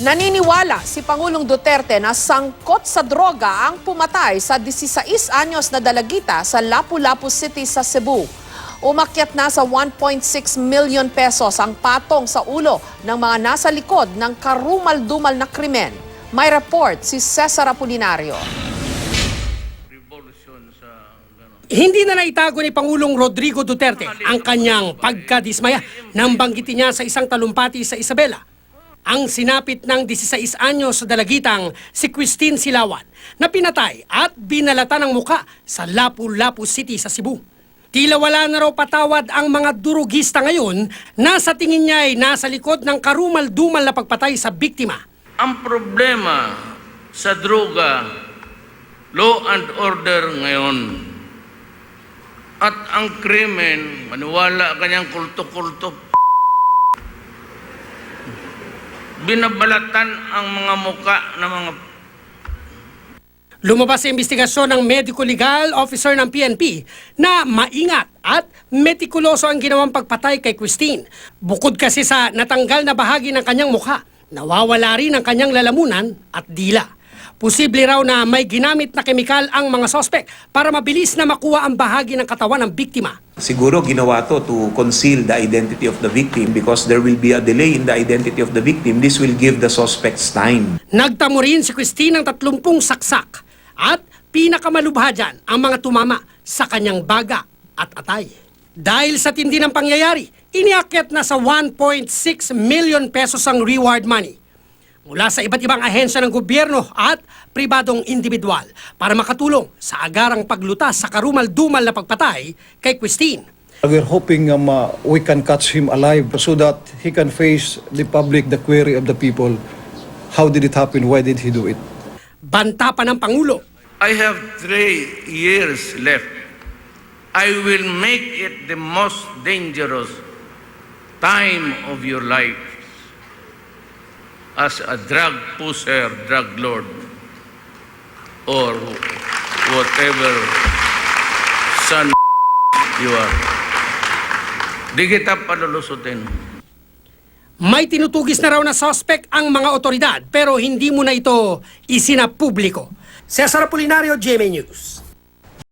Naniniwala si Pangulong Duterte na sangkot sa droga ang pumatay sa 16 anyos na dalagita sa Lapu-Lapu City sa Cebu. Umakyat na sa 1.6 million pesos ang patong sa ulo ng mga nasa likod ng karumal-dumal na krimen. May report si Cesar Apolinario. Hindi na naitago ni Pangulong Rodrigo Duterte ang kanyang pagkadismaya nang banggitin niya sa isang talumpati sa Isabela ang sinapit ng 16 anyos sa dalagitang si Christine Silawan na pinatay at binalatan ng muka sa Lapu-Lapu City sa Cebu. Tila wala na raw patawad ang mga durugista ngayon na sa tingin niya ay nasa likod ng karumal-dumal na pagpatay sa biktima. Ang problema sa droga, law and order ngayon, at ang krimen, maniwala kanyang kulto-kulto, binabalatan ang mga muka ng mga... Lumabas sa investigasyon ng medical legal officer ng PNP na maingat at metikuloso ang ginawang pagpatay kay Christine. Bukod kasi sa natanggal na bahagi ng kanyang mukha, nawawala rin ang kanyang lalamunan at dila. Posible raw na may ginamit na kemikal ang mga sospek para mabilis na makuha ang bahagi ng katawan ng biktima. Siguro ginawa to to conceal the identity of the victim because there will be a delay in the identity of the victim. This will give the suspects time. Nagtamo rin si Christine ng 30 saksak at pinakamalubha dyan ang mga tumama sa kanyang baga at atay. Dahil sa tindi ng pangyayari, iniakyat na sa 1.6 million pesos ang reward money mula sa iba't ibang ahensya ng gobyerno at pribadong individual para makatulong sa agarang paglutas sa karumal-dumal na pagpatay kay Christine. We're hoping we can catch him alive so that he can face the public, the query of the people. How did it happen? Why did he do it? Banta pa ng Pangulo. I have 3 years left. I will make it the most dangerous time of your life as a drug pusher, drug lord, or whatever son you are. Di kita palulusutin. May tinutugis na raw na suspect ang mga otoridad pero hindi mo na ito isinapubliko. Cesar Apolinario, GMA News.